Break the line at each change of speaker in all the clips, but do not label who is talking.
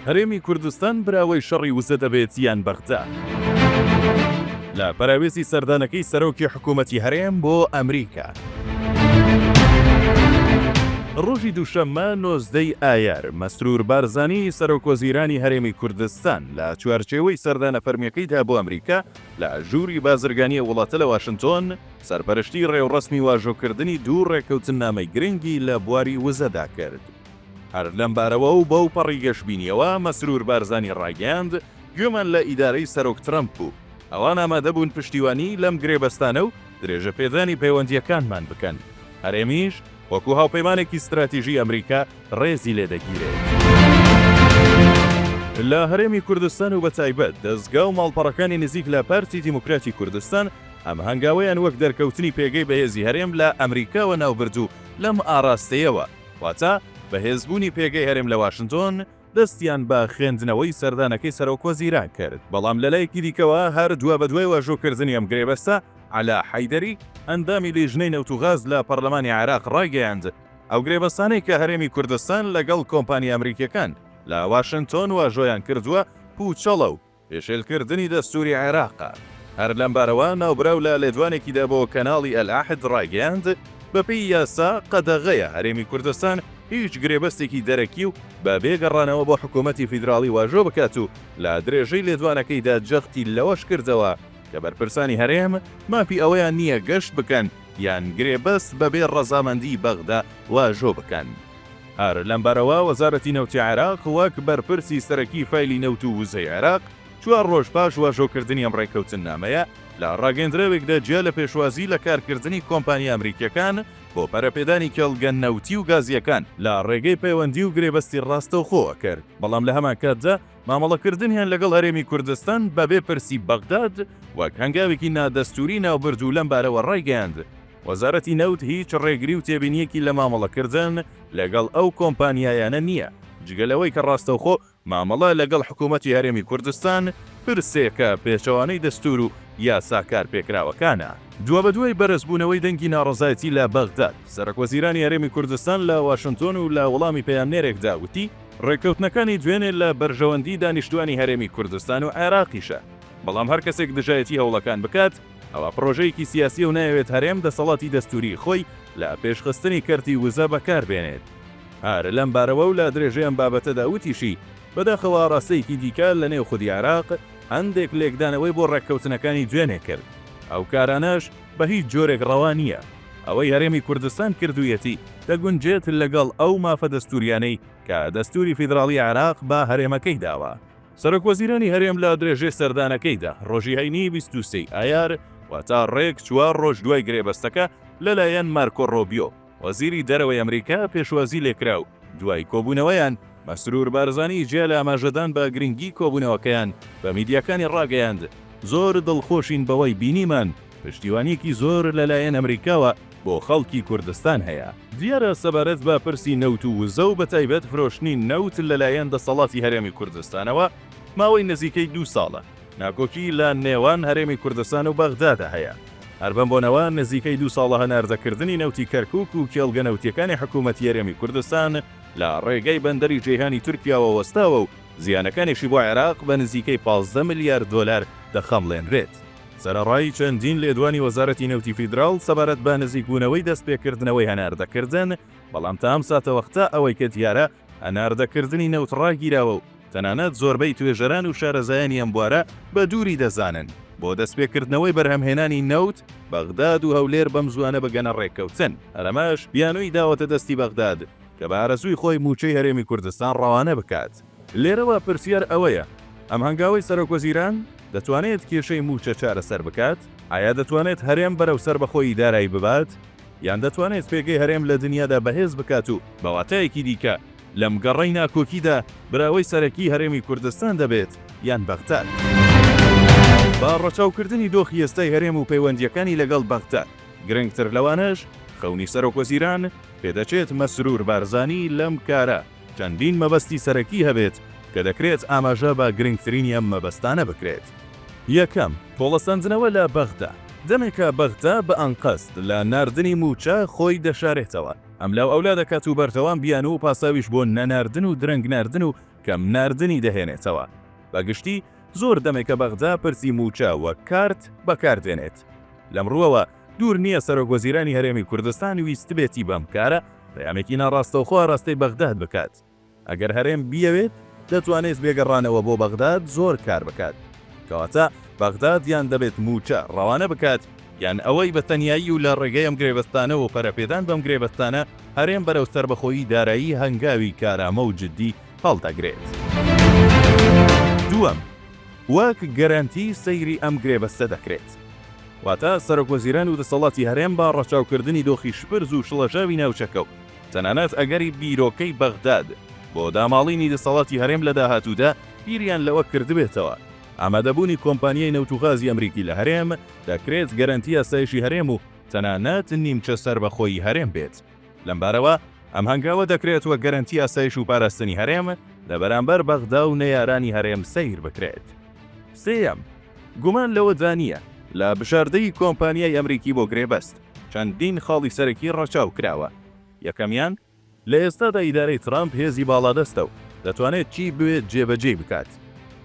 هەرێمی کوردستان براوەی شەڕی وزە دەبێت یان بەغدا. لە پەراوێزی سەردانەکەی سەرۆکی حکوومەتی هەرێم بۆ ئەمریکا. ڕۆژی دووشەممە 19 ئایار مەسرور بارزانی سەرۆکوەزیرانی هەرێمی کوردستان لە چوارچێوەی سەردانە فەرمیەکەیدا بۆ ئەمریکا لە ژووری بازرگانیە وڵاتە لە واشنتۆن سەرپەرشتی ڕێوڕسمی واژۆکردنی دوو ڕێکەوتنامەی گرنگی لە بواری وزەدا کرد. هەر لەم بارەوە و بەو پەڕی گەشتبینیەوە مەسرور بارزانی ڕاگەاند گوێمان لە ئیدارەی سەرۆک ترەمپ بوو. ئەوان ئامادە بوون پشتیوانی لەم گرێبەستانە و درێژە پێدانی پەیوەندیەکانمان بکەن. هەرێمیش وەکو هاوپەیمانێکی استراتیژی ئەمریکا ڕێزی لێ دەگیرێت. لە هەرێمی کوردستان و بەتایبەت دەستگا و ماڵپەڕەکانی نزیک لە پارتی دیموکراتی کوردستان ئەم هەنگاوەیان وەک دەرکەوتنی پێگەی بەهێزی هەرێم لە ئەمریکاوە ناوبردوو لەم ئاراستەیەوە، واتە بەهێزبوونی پێگەی هەرێم لە واشنتۆن دەستیان بە خوێندنەوەی سەردانەکەی سەرۆکوەزیران کرد. بەڵام لەلایەکی دیکەوە هەر دووە بە دوای واژۆکردنی ئەم گرێبەستە عەلا حەیدەری ئەندامی لیژنەی نەوتوغاز لە پەرلەمانی عێراق ڕایگەیاند ئەو گرێبەستانەی کە هەرێمی کوردستان لەگەڵ کۆمپانی ئەمریکیەکان لە واشنتۆن واژۆیان کردووە پوچەڵە و پێشێلکردنی دەستوری عێراقە. هەر لەم بارەوە ناوبراو لە لێدوانێکیدا بۆ کەناڵی ئەلعاهد ڕایگەیاند بەپێی یاسا قەدەغەیە هەرێمی کوردستان هیچ گرێبەستێکی دەرەکی و بە بێگەڕانەوە بۆ حکوومەتی فیدراڵی واژۆ بکات و لە درێژەی لێدوانەکەیدا جەختی لەوەش کردەوە کە بەرپرسانی هەرێم مافی ئەوەیان نییە گەشت بکەن یان گرێبەست بەبێ ڕەزامەندی بەغدا واژۆ بکەن. هەر لەم بارەوە وەزارەتی نەوتی عێراق وەک بەرپرسی سەرەکی فایلی نەوت و وزەی عێراق 4 ڕۆژ پاش واژۆکردنی ئەم ڕێکەوتنامەیە لە ڕاگەندراوێکدا جیا لە پێشوازی لە کارکردنی کۆمپانی ئەمریکیەکان بۆ پەرەپێدانی کێڵگە نەوتی و گازیەکان لە ڕێگەی پەیوەندی و گرێبەستی ڕاستەوخۆوە کرد. بەڵام لە هەمان کاتدا مامەڵەکردنیان لەگەڵ هەرێمی کوردستان بەبێ پرسی بەغداد وەک هەنگاوێکی نادەستوری ناوبرد و لەم بارەوە ڕایگەیاند وەزارەتی نەوت هیچ ڕێگری و تێبینیەکی لە مامەڵەکردن لەگەڵ ئەو کۆمپانیایانە نییە، جگەلەوەی کە ڕاستەوخۆ مامەڵە لەگەڵ حکوومەتی هەرێمی کوردستان پرسێکە پێچەوانەی دەستور و یاساکار پێکراوەکانە. دووە بە دوای بەرزبوونەوەی دەنگی ناڕەزایەتی لە بەغداد سەرۆکوەزیرانی هەرێمی کوردستان لە واشنتۆن و لە وەڵامی پەیامنێرێکدا وتی ڕێکەوتنەکانی دوێنێ لە بەرژەوەندی دانیشتوانی هەرێمی کوردستان و عێراقیشە. بەڵام هەر کەسێک دژایەتی هەوڵەکان بکات ئەوە پرۆژەیەکی سیاسی و ناوێت هەرێم دەسەڵاتی دەستوری خۆی لە پێشخستنی کەرتی وزە بەکاربێنێت. هەر لەم بارەوە و لە درێژەیەم بابەتەدا وتیشی بەداخەوە ڕاستەیەکی دیکە لە نێو خودی عێراق هەندێک لێکدانەوەی بۆ ڕێککەوتنەکانی دوێنێ کرد. ئەو کارانەش بە هیچ جۆرێک ڕەوا نییە. ئەوەی هەرێمی کوردستان کردوویەتی دەگونجێت لەگەڵ ئەو مافە دەستوریانەی کە دەستوری فیدراڵی عێراق بە هەرێمەکەی داوە. سەرۆکوەزیرانی هەرێم لە درێژەی سەردانەکەیدا ڕۆژی هەینی 23 ئایار واتە ڕێک 4 ڕۆژ دوای گرێبەستەکە لەلایەن مارکۆ ڕۆبیۆ وەزیری دەرەوەی ئەمریکا پێشوازی لێکرا و دوای کۆبوونەوەیان مەسرور بارزانی جیا لە ئاماژەدان بە گرنگی کۆبوونەوەکەیان بە میدیاکانی ڕاگەیاند زۆر دڵخۆشین بەوەی بینیمان پشتیوانیەکی زۆر لەلایەن ئەمریکاوە بۆ خەڵکی کوردستان هەیە. دیارە سەبارەت بە پرسی نەوت و وزە و بەتایبەت فرۆشتنی نەوت لەلایەن دەسەڵاتی هەرێمی کوردستانەوە ماوەی نزیکەی 2 ساڵە ناکۆکی لە نێوان هەرێمی کوردستان و بەغدادا هەیە. هەر بەم بۆنەوە نزیکەی 2 ساڵە هەناردەکردنی نەوتی کەرکووک و کێڵگە نەوتیەکانی حکوومەتی هەرێمی کوردستان لە ڕێگەی بەندەری جیهانی تورکیاوە وەستاوە و زیانەکانیشی بۆ عێراق بە نزیکەی 15 ملیارد دۆلار دەخەمڵێنرێت. سەرەڕای چەندین لێدوانی وەزارەتی نەوتی فیدراڵ سەبارەت بە نزیکبوونەوەی دەستپێکردنەوەی هەناردەکردن، بەڵام تا ئەم ساتەوەختە ئەوەی کە دیارە هەناردەکردنی نەوت ڕاگیراوە و تەنانەت زۆربەی توێژەران و شارەزایانی ئەم بوارە بە دووری دەزانن بۆ دەستپێکردنەوەی بەرهەمهێنانی نەوت بەغداد و هەولێر بەم زوانە بەگەنە ڕێککەوتن. ئەرەمەش بیانووی داوەتە دەستی بەغداد کە بە ئارەزووی خۆی موچەی هەرێمی کوردستان ڕەوانە بکات. لێرەوە پرسیار ئەوەیە ئەم هەنگاوەی سەرۆکوەزیران دەتوانێت کێشەی موچە چارەسەر بکات؟ ئایا دەتوانێت هەرێم بەرەو سەر بەخۆی دارایی ببات؟ یان دەتوانێت پێگەی هەرێم لە دنیادا بەهێز بکات و بەواتایەکی دیکە لەم گەڕەی ناکۆکیدا براوەی سەرەکی هەرێمی کوردستان دەبێت یان بەغداد؟ با ڕەچاوکردنی دۆخی ئێستای هەرێم و پەیوەندیەکانی لەگەڵ بەغداد گرنگتر لەوانەش خەونی سەرۆکوەزیران پێدەچێت مەسرور بارزانی لەم کارە چەندین مەبەستی سەرەکی هەبێت کە دەکرێت ئاماژە بە گرنگترینی ئەم مەبەستانە بکرێت. یەکەم تۆڵەسەندنەوە لە بەغدا. دەمێکە بەغدا بە ئەنقەست لە ناردنی موچە خۆی دەشارێتەوە ئەم لاو ئەولا دەکات و بەردەوام بیان و پاساویش بۆ نەناردن و درەنگ ناردن و کەم ناردنی دەهێنێتەوە. بەگشتی زۆر دەمێکە بەغدا پرسی موچە وە کارت بەکاردێنێت. لەمڕووەوە دوور نییە سەرۆکوەزیرانی هەرێمی کوردستان ویست بێتی بەم کارە پەیامێکی ناڕاستەوخوا ڕاستەی بەغداد بکات. ئەگەر هەرێم بیەوێت دەتوانێت بێگەڕانەوە بۆ بەغداد زۆر کار بکات. کەواتە بەغداد یان دەبێت موچە ڕەوانە بکات یان ئەوەی بە تەنیایی و لە ڕێگەی ئەم گرێبەستانە و پەرەپێدان بەم گرێبەستانە هەرێم بەرەو سەربەخۆیی دارایی هەنگاوی کارامە و جددی هەڵدەگرێت. دووەم، وەک گەرانتی سەیری ئەم گرێبەستە دەکرێت. واتە سەرۆکوەزیران و دەسەڵاتی هەرێم با ڕەچاوکردنی دۆخی شپرز و شڵەژاوی ناوچەکە و تەنانەت ئەگەری بیرۆکەی بەغداد بۆ داماڵینی دەسەڵاتی هەرێم لە داهاتوودا بیریان لەوە کردبێتەوە. ئامادەبوونی کۆمپانیای نەوتوغازی ئەمریکی لە هەرێم دەکرێت گەرانتی ئاسایشی هەرێم و تەنانەت نیمچە سەربەخۆیی هەرێم بێت. لەمبارەوە ئەم هەنگاوە دەکرێت وە گەرانتی ئاسایش و پاراستنی هەرێم لە بەرامبەر بەغدا و نەیارانی هەرێم سەیر بکرێت. سێەم، گومان لەوە دانیە لە بشاردەی کۆمپانیای ئەمریکی بۆ گرێبەست چەندین خاڵی سەرەکی ڕەچاو کراوە. یەکەمیان، لە ئێستادا ئیدارەی ترامپ هێزی باڵادەستە و دەتوانێت چی بوێت جێبەجێ بکات.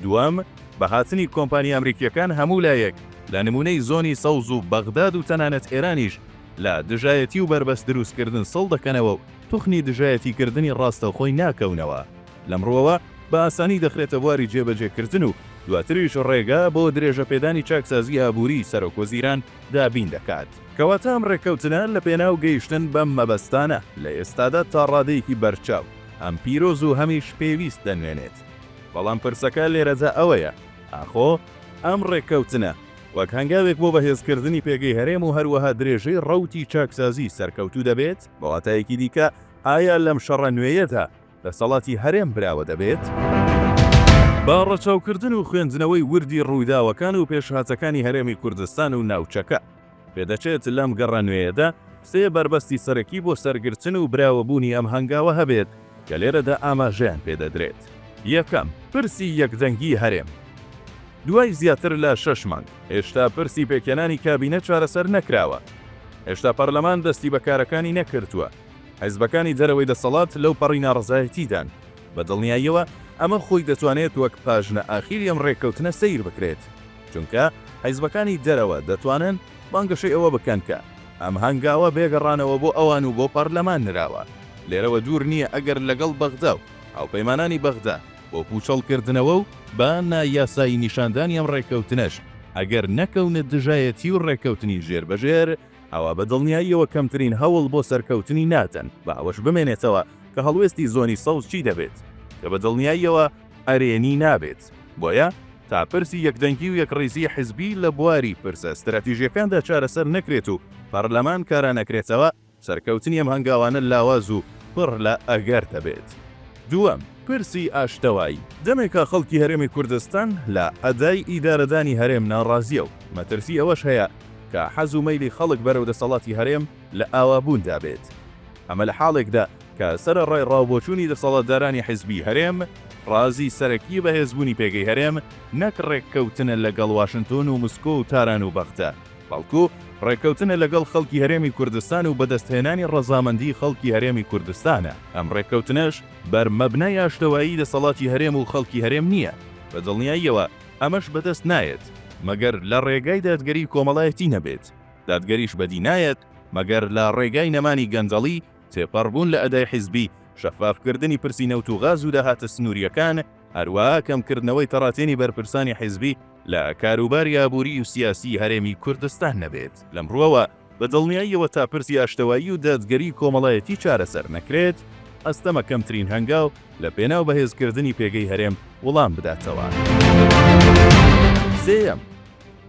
دووەم، بەهاتنی کۆمپانیا ئەمریکیەکان هەموو لایەک لە نمونەی زۆنی سەوز و بەغداد و تەنانەت ئێرانیش لە دژایەتی و بربەست دروستکردن سەڵ دەکەنەوە و توخنی دژایەتیکردنی ڕاستەوخۆی ناکەونەوە. لەمڕۆوە بە ئاسانی دەخرێتە بواری جێبەجێکردن و دواتریش ڕێگا بۆ درێژە پێدانی چاکسازی ئابووری سەرۆکوەزیران دابین دەکات. کەواتە ئەم ڕێککەوتنە لە پێناو گەیشتن بەم مەبەستانە لە ئێستادا تا ڕادەیەکی بەرچاو ئەم پیرۆز و هەمیش پێویست دەنوێنێت. بەڵام پرسەکە لێرەدا ئەوەیە، ئاخۆ ئەم ڕێککەوتنە وەک هەنگاوێک بۆ بەهێزکردنی پێگەی هەرێم و هەروەها درێژەی ڕەوتی چاکسازی سەرکەوتوو دەبێت؟ بەواتایەکی دیکە ئایا لەم شەڕە نوێیەدا دەسەڵاتی هەرێم براوە دەبێت؟ با ڕەچاوکردن و خوێندنەوەی وردی ڕوویداوەکان و پێشهاتەکانی هەرێمی کوردستان و ناوچەکە پێدەچێت لەم گەڕە نوێیەدا سێ بربەستی سەرەکی بۆ سەرگرتن و براوەبوونی ئەم هەنگاوە هەبێت کە لێرەدا ئاماژەیان پێدەدرێت. یەکەم، پرسی یەکدەنگی هەرێم. دوای زیاتر لە 6 مانگ هێشتا پرسی پێکێنانی کابینە چارەسەر نەکراوە. هێشتا پەرلەمان دەستی بەکارەکانی نەکردووە. حیزبەکانی دەرەوەی دەسەڵات لەو پەڕی ناڕزایەتیدان. بە دڵنیاییەوە ئەمە خۆی دەتوانێت وەک پاژنە ئاخیری ئەم ڕێککەوتنە سیر بکرێت، چونکە حیزبەکانی دەرەوە دەتوانن بانگەشەی ئەوە بکەن کە ئەم هەنگاوە بێگەڕانەوە بۆ ئەوان و بۆ پەرلەمان نراوە. لێرەوە دوور نییە ئەگەر لەگەڵ بەغدا و هاوپەیمانانی بەغدا بۆ پوچەڵکردنەوە و با نایاسایی نیشاندانی ئەم ڕێککەوتنەش ئەگەر نەکەونە دژایەتی و ڕێککەوتنی ژێربەژێر ئەوە بە دڵنیاییەوە کەمترین هەوڵ بۆ سەرکەوتنی ناتەن بە ئەوەش بمێنێتەوە کە هەڵوێستی زۆنی سەوز چی دەبێت کە بە دڵنیاییەوە ئەرێنی نابێت. بۆیە تا پرسی یەکدەنگی و یەکڕێزی حیزبی لە بواری پرسە استراتیژیەکاندا چارەسەر نەکرێت و پەرلەمان کارە نەکرێتەوە سەرکەوتنی ئەم هەنگاوانە لاواز و پڕ لە ئەگەر دەبێت. دووەم، پرسی ئاشتەوایی. دەمێکە خەڵکی هەرێمی کوردستان لە ئەدای ئیدارەدانی هەرێم ناڕازیە و مەترسی ئەوەش هەیە کە حەز و مەیلی خەڵک بەرەو دەسەڵاتی هەرێم لە ئاوابووندا بێت. ئەمە لە حاڵێکدا کە سەرڕای ڕاوبۆچوونی دەسەڵاتدارانی حیزبی هەرێم ڕازی سەرەکی بەهێزبوونی پێگەی هەرێم نەک ڕێککەوتنە لەگەڵ واشنتۆن و مسکۆ و تاران و بەغدا، بەڵکو ڕێککەوتنە لەگەڵ خەڵکی هەرێمی کوردستان و بەدەستهێنانی ڕەزامەندی خەڵکی هەرێمی کوردستانە. ئەم ڕێککەوتنەش بەر مەبنای ئاشتەوایی دەسەڵاتی هەرێم و خەڵکی هەرێم نییە. بە دڵنیاییەوە ئەمەش بەدەست نایەت مەگەر لە ڕێگای دادگەری کۆمەڵایەتی نەبێت. دادگەریش بەدی نایەت مەگەر لە ڕێگای نەمانی گەنجەڵی تێپەڕبوون لە ئەدای حیزبی، شەفافکردنی پرسی نەوت و غاز و داهاتە سنووریەکان، هەروەها کەمکردنەوەی تەڕاتێنی بەرپرسانی حیزبی لە کاروباری ئابووری و سیاسی هەرێمی کوردستان نەبێت. لەمڕۆوە بە دڵنیاییەوە تا پرسی ئاشتەوایی و دادگەری کۆمەڵایەتی چارەسەر نەکرێت، ئەستەمە کەمترین هەنگاو لە پێناو بەهێزکردنی پێگەی هەرێم وەڵام بداتەوە. سێەم،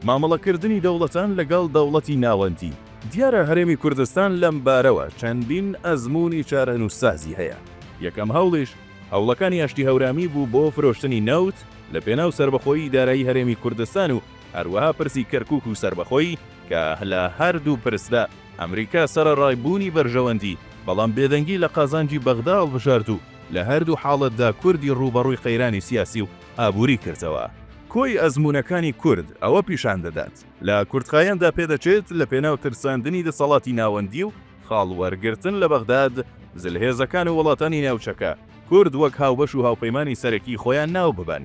مامەڵەکردنی دەوڵەتان لەگەڵ دەوڵەتی ناوەندی. دیارە هەرێمی کوردستان لەم بارەوە چەندین ئەزموونی چارەنووسازی هەیە. یەکەم هەوڵیش هەوڵەکانی ئاشتی هەورامی بوو بۆ فرۆشتنی نەوت لە پێناو سەربەخۆیی دارایی هەرێمی کوردستان و هەروەها پرسی کەرکووک و سەربەخۆیی کە لە هەردوو پرسدا ئەمریکا سەرەڕایبوونی بەرژەوەندی بەڵام بێدەنگی لە قازانجی بەغدا هەڵبژارد و لە هەردوو حاڵەتدا کوردی ڕوبەڕووی قەیرانی سیاسی و ئابووری کردەوە. کۆی ئەزمونەکانی کورد ئەوە پیشان دەدات لە کوردخایەندا پێدەچێت لە پێناو ترساندنی دەسەڵاتی ناوەندی و خاڵ وەرگرتن لە بەغداد زلهێزەکان و وڵاتانی ناوچەکە کورد وەک هاوبەش و هاوپەیمانی سەرەکی خۆیان ناو ببەن،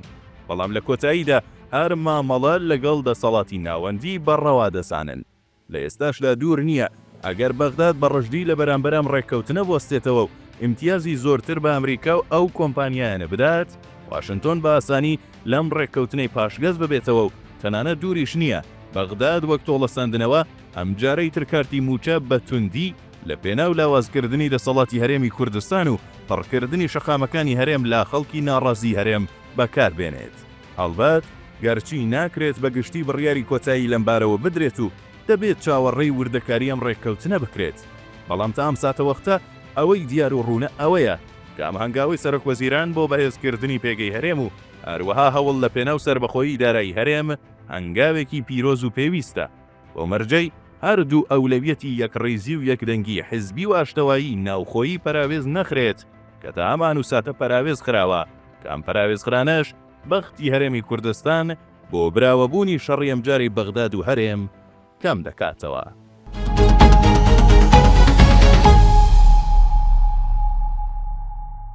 بەڵام لە کۆتاییدا هەر مامەڵە لەگەڵ دەسەڵاتی ناوەندی بەڕەوا دەسانن. لە ئێستاشدا دوور نییە ئەگەر بەغداد بە ڕژدی لە بەرامبەرام ڕێککەوتنە بۆستێتەوە و ئیمتیازی زۆرتر بە ئەمریکا و ئەو کۆمپانیایانە بدات، واشنتۆن بە ئاسانی لەم ڕێککەوتنەی پاشگەز ببێتەوە و تەنانەت دووریش نییە بەغداد وەک تۆڵەساندنەوە ئەم جارەی ترکارتی موچە بە توندی لە پێناو لاوازکردنی دەسەڵاتی هەرێمی کوردستان و پڕکردنی شەقامەکانی هەرێم لا خەڵکی ناڕازی هەرێم بەکاربێنێت. هەڵبەت گەرچی ناکرێت بە گشتی بڕیاری کۆتایی لەمبارەوە بدرێت و دەبێت چاوەڕێی وردەکاری ئەم ڕێککەوتنە بکرێت، بەڵام تا ئەم ساتە وەختە ئەوەی دیار و ڕوونە ئەوەیە کە ئەم هەنگاوی سەرۆکوەزیران بۆ بەهێزکردنی پێگەی هەرێم و هەروەها هەوڵ لە پێناو سەربەخۆیی دارایی هەرێم هەنگاوێکی پیرۆز و پێویستە بۆ مەرجەی هەردوو ئەولەویەتی یەکڕێزی و یەکدەنگی حیزبی و ئاشتەوایی ناوخۆیی پەراوێز نەخرێت کە تا ئەمان و ساتە پەراوێز خراوە کە ئەم پەراوێزخرانەش بەختی هەرێمی کوردستان بۆ براوەبوونی شەڕی ئەمجاری بەغداد و هەرێم کەم دەکاتەوە.